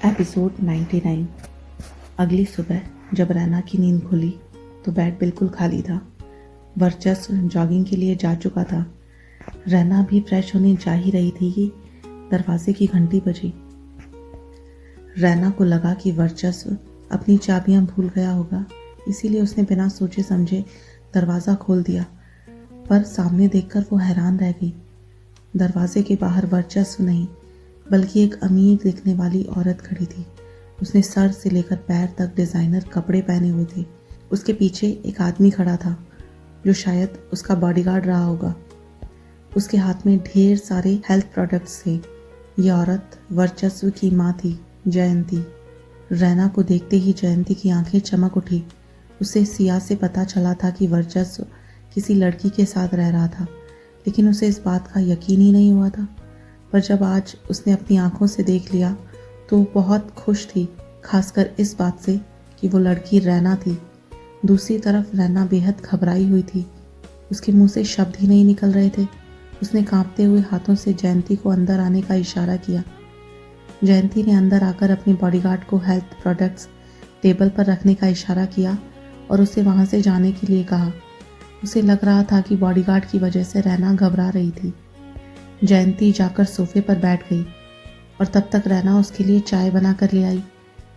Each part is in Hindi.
एपिसोड 99। अगली सुबह जब रैना की नींद खुली तो बेड बिल्कुल खाली था। वर्चस्व जॉगिंग के लिए जा चुका था। रैना भी फ्रेश होने जा ही रही थी कि दरवाजे की घंटी बजी। रैना को लगा कि वर्चस्व अपनी चाबियां भूल गया होगा, इसीलिए उसने बिना सोचे समझे दरवाज़ा खोल दिया। पर सामने देखकर वो हैरान रह गई। दरवाजे के बाहर वर्चस्व नहीं बल्कि एक अमीर दिखने वाली औरत खड़ी थी। उसने सर से लेकर पैर तक डिज़ाइनर कपड़े पहने हुए थे। उसके पीछे एक आदमी खड़ा था जो शायद उसका बॉडीगार्ड रहा होगा। उसके हाथ में ढेर सारे हेल्थ प्रोडक्ट्स थे। ये औरत वर्चस्व की माँ थी, जयंती। रैना को देखते ही जयंती की आंखें चमक उठी। उसे सिया से पता चला था कि वर्चस्व किसी लड़की के साथ रह रहा था, लेकिन उसे इस बात का यकीन ही नहीं हुआ था। पर जब आज उसने अपनी आंखों से देख लिया तो वो बहुत खुश थी, खासकर इस बात से कि वो लड़की रैना थी। दूसरी तरफ रैना बेहद घबराई हुई थी। उसके मुंह से शब्द ही नहीं निकल रहे थे। उसने कांपते हुए हाथों से जयंती को अंदर आने का इशारा किया। जयंती ने अंदर आकर अपने बॉडीगार्ड को हेल्थ प्रोडक्ट्स टेबल पर रखने का इशारा किया और उसे वहां से जाने के लिए कहा। उसे लग रहा था कि बॉडीगार्ड की वजह से रैना घबरा रही थी। जयंती जाकर सोफे पर बैठ गई और तब तक रैना उसके लिए चाय बना कर ले आई।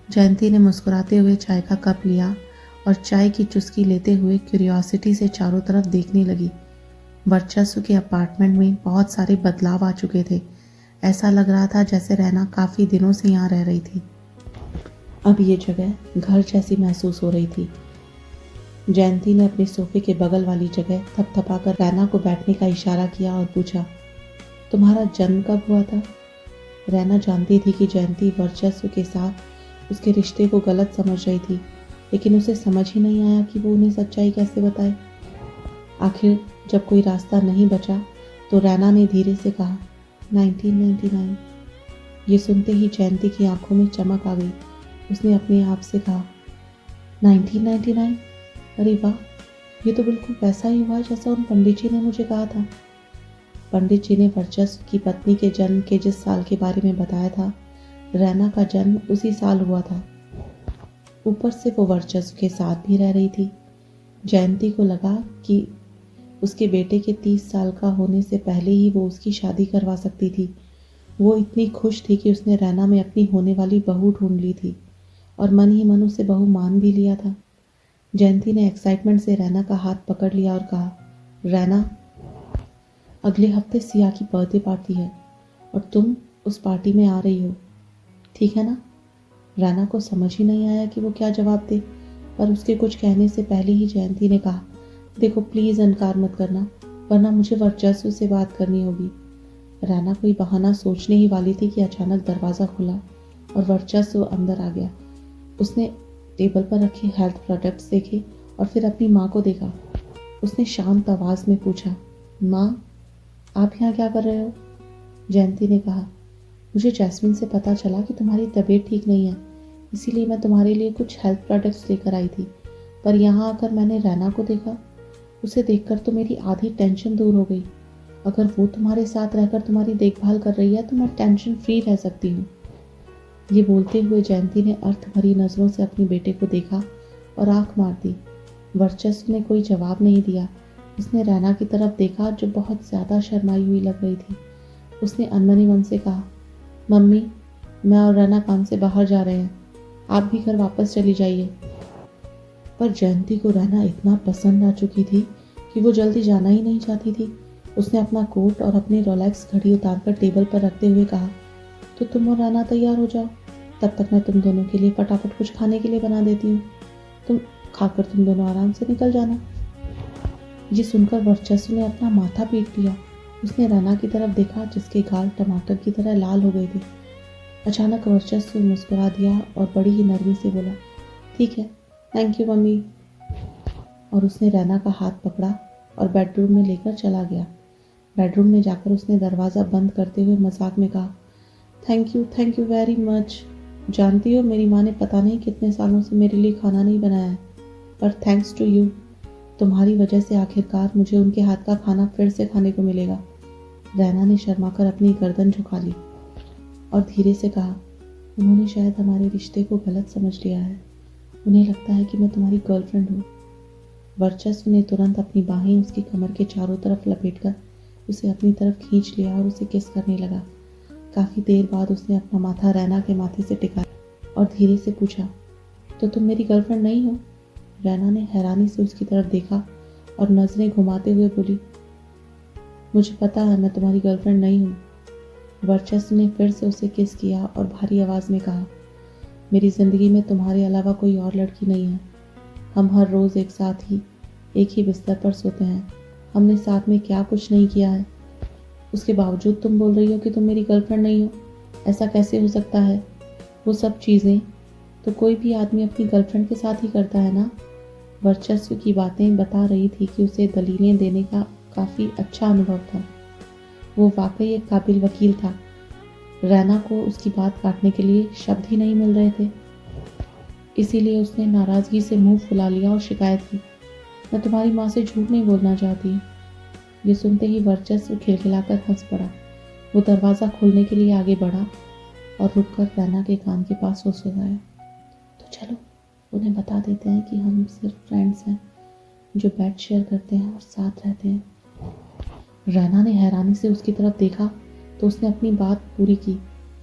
जयंती ने मुस्कुराते हुए चाय का कप लिया और चाय की चुस्की लेते हुए क्यूरियोसिटी से चारों तरफ देखने लगी। वर्चस्व के अपार्टमेंट में बहुत सारे बदलाव आ चुके थे। ऐसा लग रहा था जैसे रैना काफ़ी दिनों से यहाँ रह रही थी। अब ये जगह घर जैसी महसूस हो रही थी। जयंती ने अपने सोफे के बगल वाली जगह थपथपाकर रैना को बैठने का इशारा किया और पूछा, तुम्हारा जन्म कब हुआ था? रैना जानती थी कि जयंती वर्चस्व के साथ उसके रिश्ते को गलत समझ रही थी, लेकिन उसे समझ ही नहीं आया कि वो उन्हें सच्चाई कैसे बताए। आखिर जब कोई रास्ता नहीं बचा तो रैना ने धीरे से कहा, 1999। ये सुनते ही जयंती की आंखों में चमक आ गई। उसने अपने आप से कहा, 1999? अरे वाह, ये तो बिल्कुल वैसा ही हुआ जैसा उन पंडित जी ने मुझे कहा था। पंडित जी ने वर्चस्व की पत्नी के जन्म के जिस साल के बारे में बताया था, रैना का जन्म उसी साल हुआ था। ऊपर से वो वर्चस्व के साथ भी रह रही थी। जयंती को लगा कि उसके बेटे के 30 साल का होने से पहले ही वो उसकी शादी करवा सकती थी। वो इतनी खुश थी कि उसने रैना में अपनी होने वाली बहू ढूंढ ली थी और मन ही मन उसे बहू मान भी लिया था। जयंती ने एक्साइटमेंट से रैना का हाथ पकड़ लिया और कहा, रैना, अगले हफ्ते सिया की बर्थडे पार्टी है और तुम उस पार्टी में आ रही हो, ठीक है ना? रैना को समझ ही नहीं आया कि वो क्या जवाब दे, पर उसके कुछ कहने से पहले ही जयंती ने कहा, देखो प्लीज़ इनकार मत करना, वरना मुझे वर्चस्व से बात करनी होगी। रैना कोई बहाना सोचने ही वाली थी कि अचानक दरवाज़ा खुला और वर्चस्व अंदर आ गया। उसने टेबल पर रखे हेल्थ प्रोडक्ट्स देखे और फिर अपनी माँ को देखा। उसने शांत आवाज़ में पूछा, माँ, आप यहाँ क्या कर रहे हो? जयंती ने कहा, मुझे जैस्मिन से पता चला कि तुम्हारी तबीयत ठीक नहीं है, इसीलिए मैं तुम्हारे लिए कुछ हेल्थ प्रोडक्ट्स लेकर आई थी। पर यहाँ आकर मैंने रैना को देखा। उसे देखकर तो मेरी आधी टेंशन दूर हो गई। अगर वो तुम्हारे साथ रहकर तुम्हारी देखभाल कर रही है तो मैं टेंशन फ्री रह सकती हूँ। ये बोलते हुए जयंती ने अर्थ भरी नज़रों से अपने बेटे को देखा और आंख मार दी। वर्चस्व ने कोई जवाब नहीं दिया। उसने रैना की तरफ देखा जो बहुत ज़्यादा शर्माई हुई लग रही थी। उसने अनमने मन से कहा, मम्मी, मैं और रैना काम से बाहर जा रहे हैं, आप भी घर वापस चली जाइए। पर जयंती को रैना इतना पसंद आ चुकी थी कि वो जल्दी जाना ही नहीं चाहती थी। उसने अपना कोट और अपनी रोलेक्स घड़ी उतारकर टेबल पर रखते हुए कहा, तो तुम और रैना तैयार हो जाओ, तब तक मैं तुम दोनों के लिए फटाफट कुछ खाने के लिए बना देती हूँ। तुम खाकर तुम दोनों आराम से निकल जाना। ये सुनकर वर्चस्व ने अपना माथा पीट लिया। उसने रैना की तरफ देखा जिसके गाल टमाटर की तरह लाल हो गए थे। अचानक वर्चस्व मुस्कुरा दिया और बड़ी ही नरमी से बोला, ठीक है, थैंक यू मम्मी। और उसने रैना का हाथ पकड़ा और बेडरूम में लेकर चला गया। बेडरूम में जाकर उसने दरवाज़ा बंद करते हुए मजाक में कहा, थैंक यू वेरी मच। जानती हो, मेरी माँ ने पता नहीं कितने सालों से मेरे लिए खाना नहीं बनाया है, पर थैंक्स टू यू, तुम्हारी वजह से आखिरकार मुझे उनके हाथ का खाना फिर से खाने को मिलेगा। रैना ने शर्माकर अपनी गर्दन झुका ली और धीरे से कहा, उन्होंने शायद हमारे रिश्ते को गलत समझ लिया है। उन्हें लगता है कि मैं तुम्हारी गर्लफ्रेंड हूँ। वर्चस्व ने तुरंत अपनी बाहें उसकी कमर के चारों तरफ लपेटकर उसे अपनी तरफ खींच लिया और उसे किस करने लगा। काफ़ी देर बाद उसने अपना माथा रैना के माथे से टिकाया और धीरे से पूछा, तो तुम मेरी गर्लफ्रेंड नहीं हो? रैना ने हैरानी से उसकी तरफ देखा और नजरें घुमाते हुए बोली, मुझे पता है मैं तुम्हारी गर्लफ्रेंड नहीं हूँ। वर्चस्व ने फिर से उसे किस किया और भारी आवाज़ में कहा, मेरी ज़िंदगी में तुम्हारे अलावा कोई और लड़की नहीं है। हम हर रोज़ एक साथ ही एक ही बिस्तर पर सोते हैं। हमने साथ में क्या कुछ नहीं किया है। उसके बावजूद तुम बोल रही हो कि तुम मेरी गर्लफ्रेंड नहीं हो। ऐसा कैसे हो सकता है? वो सब चीज़ें तो कोई भी आदमी अपनी गर्लफ्रेंड के साथ ही करता है ना। वर्चस्व की बातें बता रही थी कि उसे दलीलें देने का काफ़ी अच्छा अनुभव था। वो वाकई एक काबिल वकील था। रैना को उसकी बात काटने के लिए शब्द ही नहीं मिल रहे थे। इसीलिए उसने नाराज़गी से मुंह फुला लिया और शिकायत की, मैं तुम्हारी माँ से झूठ नहीं बोलना चाहती। ये सुनते ही वर्चस्व खिलखिलाकर हंस पड़ा। वो दरवाज़ा खोलने के लिए आगे बढ़ा और रुककर रैना के कान के पास फुसफुसाया, तो चलो उन्हें बता देते हैं कि हम सिर्फ फ्रेंड्स हैं जो बेड शेयर करते हैं और साथ रहते हैं। रैना ने हैरानी से उसकी तरफ देखा तो उसने अपनी बात पूरी की,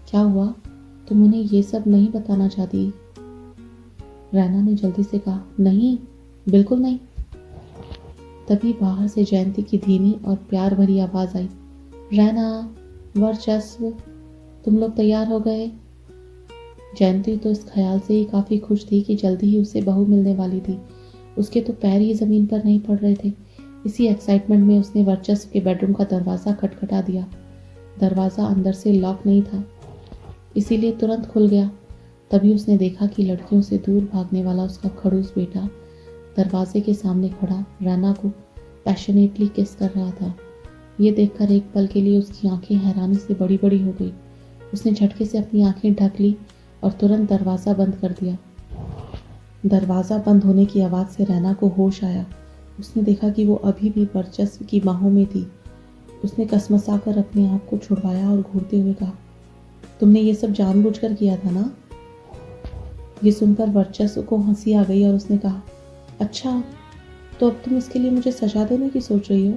क्या हुआ? तुम उन्हें ये सब नहीं बताना चाहती? रैना ने जल्दी से कहा, नहीं, बिल्कुल नहीं। तभी बाहर से जयंती की धीमी और प्यार भरी आवाज़ आई, रैना, वर्चस्व, तुम लोग तैयार हो गए? जयंती तो इस ख्याल से ही काफ़ी खुश थी कि जल्दी ही उसे बहू मिलने वाली थी। उसके तो पैर ही ज़मीन पर नहीं पड़ रहे थे। इसी एक्साइटमेंट में उसने वर्चस्व के बेडरूम का दरवाज़ा खटखटा दिया। दरवाज़ा अंदर से लॉक नहीं था, इसीलिए तुरंत खुल गया। तभी उसने देखा कि लड़कियों से दूर भागने वाला उसका खड़ूस बेटा दरवाजे के सामने खड़ा रैना को पैशनेटली किस कर रहा था। ये देखकर एक पल के लिए उसकी आंखें हैरानी से बड़ी बड़ी हो गई। उसने झटके से अपनी आंखें ढक ली और तुरंत दरवाज़ा बंद कर दिया। दरवाज़ा बंद होने की आवाज़ से रैना को होश आया। उसने देखा कि वो अभी भी वर्चस्व की बाहों में थी। उसने कसमसाकर अपने आप को छुड़वाया और घूरते हुए कहा, तुमने ये सब जानबूझकर किया था ना? ये सुनकर वर्चस्व को हंसी आ गई और उसने कहा, अच्छा, तो अब तुम इसके लिए मुझे सजा देने की सोच रही हो?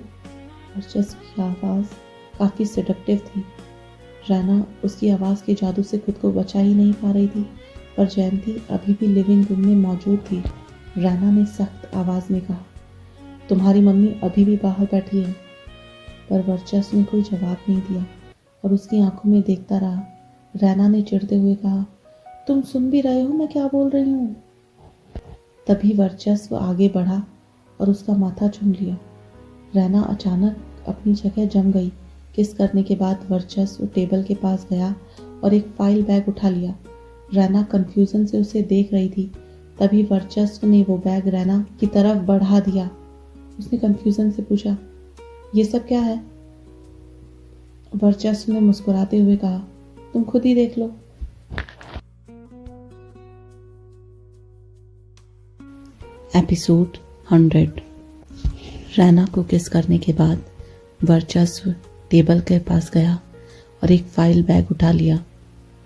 वर्चस्व की आवाज़ काफ़ी सेडक्टिव थी। रैना उसकी आवाज़ के जादू से खुद को बचा ही नहीं पा रही थी, पर जयंती अभी भी लिविंग रूम में मौजूद थी। रैना ने सख्त आवाज़ में कहा, तुम्हारी मम्मी अभी भी बाहर बैठी है। पर वर्चस्व ने कोई जवाब नहीं दिया और उसकी आंखों में देखता रहा। रैना ने चिढ़ते हुए कहा, तुम सुन भी रहे हो मैं क्या बोल रही हूँ? तभी वर्चस्व आगे बढ़ा और उसका माथा चूम लिया। रैना अचानक अपनी जगह जम गई। किस करने के बाद वर्चस्व टेबल के पास गया और एक फाइल बैग उठा लिया। रैना कंफ्यूजन से उसे देख रही थी। तभी वर्चस्व ने वो बैग रैना की तरफ बढ़ा दिया। उसने कंफ्यूजन से पूछा, ये सब क्या है? वर्चस्व ने मुस्कुराते हुए कहा, तुम खुद ही देख लो। एपिसोड 100। रैना को किस करने के बाद वर्चस्व टेबल के पास गया और एक फाइल बैग उठा लिया।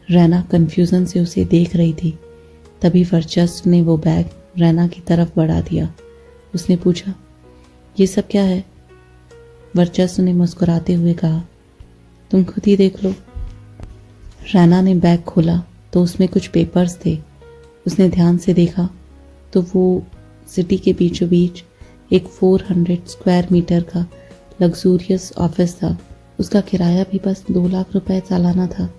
रैना कंफ्यूजन से उसे देख रही थी। तभी वर्चस्व ने वो बैग रैना की तरफ बढ़ा दिया। उसने पूछा, ये सब क्या है? वर्चस्व ने मुस्कुराते हुए कहा, तुम खुद ही देख लो। रैना ने बैग खोला तो उसमें कुछ पेपर्स थे। उसने ध्यान से देखा तो वो सिटी के बीचों बीच एक 400 स्क्वायर मीटर का लग्जूरियस ऑफिस था। उसका किराया भी बस 2 लाख रुपए सालाना था।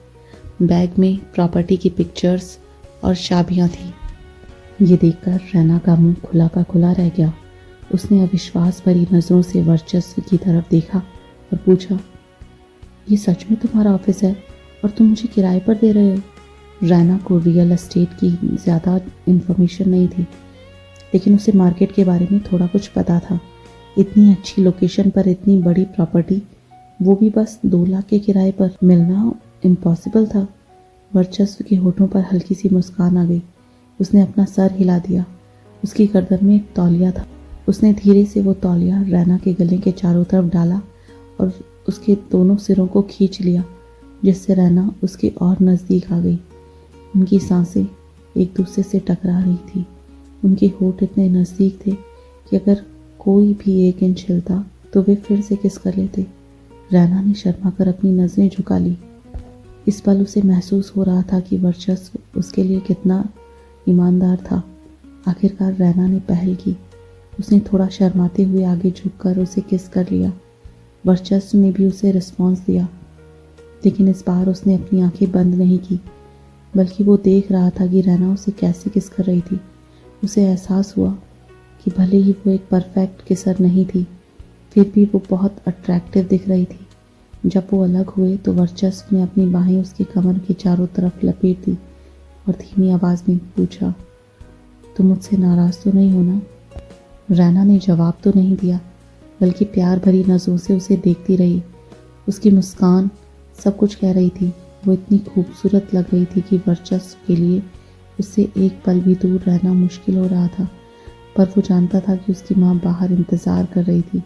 बैग में प्रॉपर्टी की पिक्चर्स और चाबियां थी। ये देखकर रैना का मुंह खुला का खुला रह गया। उसने अविश्वास भरी नज़रों से वर्चस्व की तरफ देखा और पूछा, ये सच में तुम्हारा ऑफिस है और तुम मुझे किराए पर दे रहे हो? रैना को रियल एस्टेट की ज़्यादा इन्फॉर्मेशन नहीं थी, लेकिन उसे मार्केट के बारे में थोड़ा कुछ पता था। इतनी अच्छी लोकेशन पर इतनी बड़ी प्रॉपर्टी, वो भी बस 2 लाख के किराए पर, मिलना इम्पॉसिबल था। वर्चस्व के होठों पर हल्की सी मुस्कान आ गई। उसने अपना सर हिला दिया। उसकी गर्दन में एक तौलिया था। उसने धीरे से वो तौलिया रैना के गले के चारों तरफ डाला और उसके दोनों सिरों को खींच लिया, जिससे रैना उसके और नज़दीक आ गई। उनकी सांसें एक दूसरे से टकरा रही थी। उनके होंठ इतने नज़दीक थे कि अगर कोई भी एक इंच हिलता तो वे फिर से किस कर लेते। रैना ने शर्मा कर अपनी नज़रें झुका ली। इस पल उसे महसूस हो रहा था कि वर्चस्व उसके लिए कितना ईमानदार था। आखिरकार रैना ने पहल की। उसने थोड़ा शर्माते हुए आगे झुककर उसे किस कर लिया। वर्चस्व ने भी उसे रिस्पॉन्स दिया, लेकिन इस बार उसने अपनी आंखें बंद नहीं की, बल्कि वो देख रहा था कि रैना उसे कैसे किस कर रही थी। उसे एहसास हुआ कि भले ही वो एक परफेक्ट किसर नहीं थी, फिर भी वो बहुत अट्रैक्टिव दिख रही थी। जब वो अलग हुए तो वर्चस्व ने अपनी बाहें उसके कमर के चारों तरफ लपेट दी और धीमी आवाज़ में पूछा, तुम मुझसे नाराज़ तो नहीं हो ना? रैना ने जवाब तो नहीं दिया, बल्कि प्यार भरी नज़रों से उसे देखती रही। उसकी मुस्कान सब कुछ कह रही थी। वो इतनी खूबसूरत लग रही थी कि वर्चस्व के लिए उससे एक पल भी दूर रहना मुश्किल हो रहा था, पर वो जानता था कि उसकी माँ बाहर इंतज़ार कर रही थी।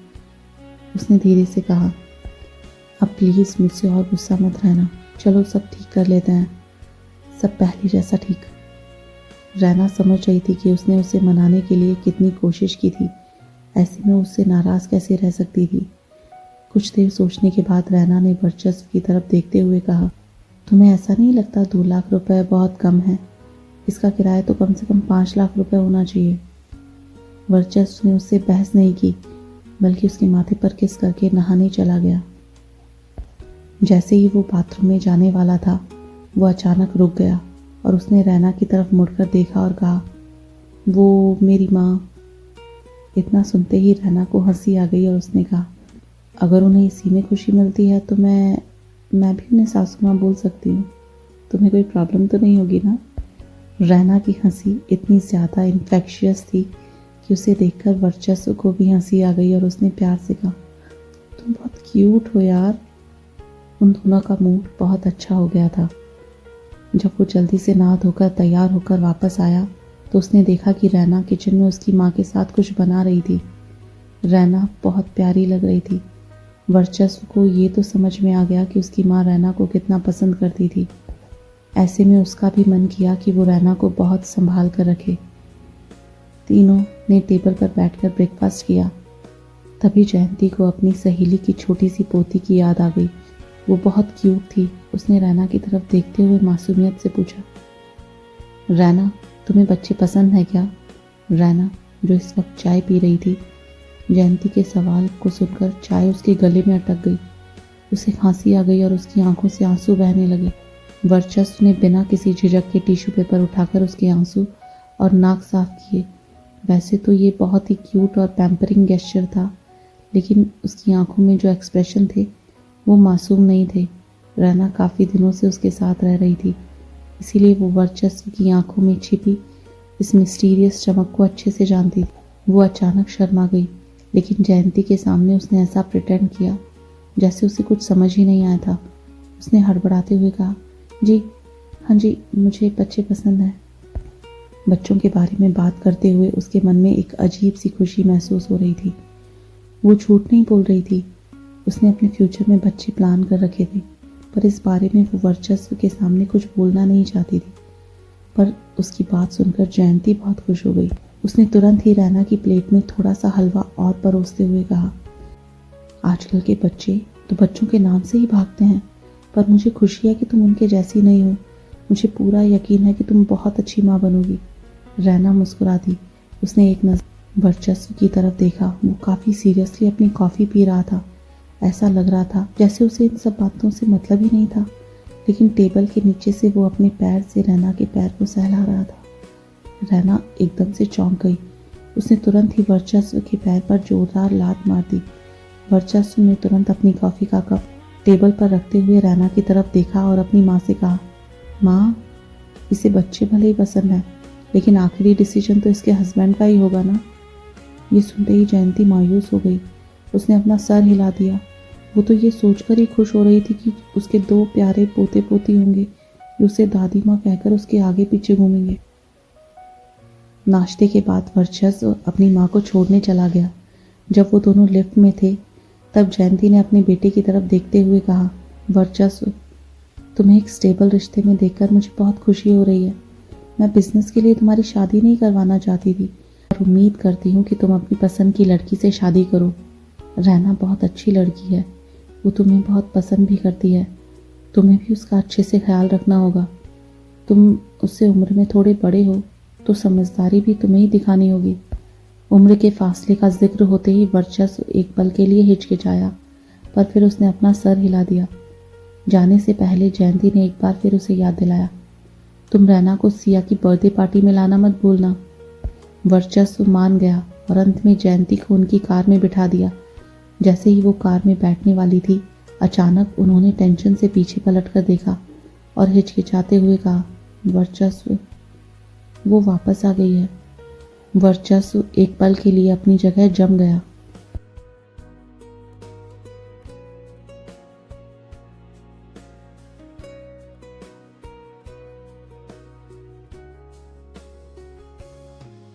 उसने धीरे से कहा, अब प्लीज़ मुझसे और गुस्सा मत रहना, चलो सब ठीक कर लेते हैं, सब पहले जैसा ठीक। रैना समझ रही थी कि उसने उसे मनाने के लिए कितनी कोशिश की थी, ऐसे में उससे नाराज़ कैसे रह सकती थी। कुछ देर सोचने के बाद रैना ने वर्चस्व की तरफ देखते हुए कहा, तुम्हें ऐसा नहीं लगता 2 लाख रुपए बहुत कम है? इसका किराया तो कम से कम 5 लाख रुपए होना चाहिए। वर्चस्व ने उससे बहस नहीं की, बल्कि उसके माथे पर किस करके नहाने चला गया। जैसे ही वो बाथरूम में जाने वाला था, वो अचानक रुक गया और उसने रैना की तरफ मुड़कर देखा और कहा, वो मेरी माँ। इतना सुनते ही रैना को हंसी आ गई और उसने कहा, अगर उन्हें इसी में खुशी मिलती है तो मैं भी उन्हें सासू माँ बोल सकती हूँ, तुम्हें कोई प्रॉब्लम तो नहीं होगी ना? रैना की हंसी इतनी ज़्यादा इन्फेक्शियस थी कि उसे देखकर वर्चस्व को भी हंसी आ गई और उसने प्यार से कहा, तुम बहुत क्यूट हो यार। उन दोनों का मूड बहुत अच्छा हो गया था। जब वो जल्दी से नहा धोकर तैयार होकर वापस आया तो उसने देखा कि रैना किचन में उसकी माँ के साथ कुछ बना रही थी। रैना बहुत प्यारी लग रही थी। वर्चस्व को ये तो समझ में आ गया कि उसकी माँ रैना को कितना पसंद करती थी। ऐसे में उसका भी मन किया कि वो रैना को बहुत संभाल कर रखे। तीनों ने टेबल पर बैठकर ब्रेकफास्ट किया। तभी जयंती को अपनी सहेली की छोटी सी पोती की याद आ गई। वो बहुत क्यूट थी। उसने रैना की तरफ देखते हुए मासूमियत से पूछा, रैना, तुम्हें बच्चे पसंद है क्या? रैना, जो इस वक्त चाय पी रही थी, जयंती के सवाल को सुनकर चाय उसके गले में अटक गई। उसे खांसी आ गई और उसकी आंखों से आंसू बहने लगे। वर्चस्व ने बिना किसी झिझक के टिश्यू पेपर उठाकर उसके आंसू और नाक साफ किए। वैसे तो ये बहुत ही क्यूट और पैम्परिंग गेस्चर था, लेकिन उसकी आंखों में जो एक्सप्रेशन थे वो मासूम नहीं थे। रैना काफ़ी दिनों से उसके साथ रह रही थी, इसीलिए वो वर्चस्व की आंखों में छिपी इस मिस्टीरियस चमक को अच्छे से जानती थी। वो अचानक शर्मा गई, लेकिन जयंती के सामने उसने ऐसा प्रिटेंड किया जैसे उसे कुछ समझ ही नहीं आया था। उसने हड़बड़ाते हुए कहा, जी हाँ जी, मुझे बच्चे पसंद हैं। बच्चों के बारे में बात करते हुए उसके मन में एक अजीब सी खुशी महसूस हो रही थी। वो झूठ नहीं बोल रही थी। उसने अपने फ्यूचर में बच्चे प्लान कर रखे थे, पर इस बारे में वो वर्चस्व के सामने कुछ बोलना नहीं चाहती थी। पर उसकी बात सुनकर जयंती बहुत खुश हो गई। उसने तुरंत ही रैना की प्लेट में थोड़ा सा हलवा और परोसते हुए कहा, आजकल के बच्चे तो बच्चों के नाम से ही भागते हैं, पर मुझे खुशी है कि तुम उनके जैसी नहीं हो। मुझे पूरा यकीन है कि तुम बहुत अच्छी माँ बनोगी। रैना मुस्कुरा दी। उसने एक नज़र वर्चस्व की तरफ देखा। वो काफ़ी सीरियसली अपनी कॉफ़ी पी रहा था। ऐसा लग रहा था जैसे उसे इन सब बातों से मतलब ही नहीं था, लेकिन टेबल के नीचे से वो अपने पैर से रैना के पैर को सहला रहा था। रैना एकदम से चौंक गई। उसने तुरंत ही वर्चस्व के पैर पर जोरदार लात मार दी। वर्चस्व ने तुरंत अपनी कॉफ़ी का कप टेबल पर रखते हुए रैना की तरफ देखा और अपनी माँ से कहा, माँ, इसे बच्चे भले ही पसंद है, लेकिन आखिरी डिसीजन तो इसके हस्बैंड का ही होगा ना। ये सुनते ही जयंती मायूस हो गई। उसने अपना सर हिला दिया। वो तो ये सोचकर ही खुश हो रही थी कि उसके 2 प्यारे पोते पोती होंगे जो उसे दादी माँ कहकर उसके आगे पीछे घूमेंगे। नाश्ते के बाद वर्चस्व अपनी माँ को छोड़ने चला गया। जब वो दोनों लिफ्ट में थे, तब जयंती ने अपने बेटे की तरफ देखते हुए कहा, वर्चस्व, तुम्हें एक स्टेबल रिश्ते में देखकर मुझे बहुत खुशी हो रही है। मैं बिजनेस के लिए तुम्हारी शादी नहीं करवाना चाहती थी और उम्मीद करती हूँ कि तुम अपनी पसंद की लड़की से शादी करो। रहना बहुत अच्छी लड़की है, वो तुम्हें बहुत पसंद भी करती है। तुम्हें भी उसका अच्छे से ख्याल रखना होगा। तुम उससे उम्र में थोड़े बड़े हो तो समझदारी भी तुम्हें ही दिखानी होगी। उम्र के फासले का जिक्र होते ही वर्चस्व एक पल के लिए हिचकिचाया, पर फिर उसने अपना सर हिला दिया। जाने से पहले जयंती ने एक बार फिर उसे याद दिलाया, तुम रैना को सिया की बर्थडे पार्टी में लाना मत भूलना। वर्चस्व मान गया और अंत में जयंती को उनकी कार में बिठा दिया। जैसे ही वो कार में बैठने वाली थी, अचानक उन्होंने टेंशन से पीछे पलटकर देखा और हिचकिचाते हुए कहा, वर्चस्व, वो वापस आ गई है। वर्चस्व एक पल के लिए अपनी जगह जम गया।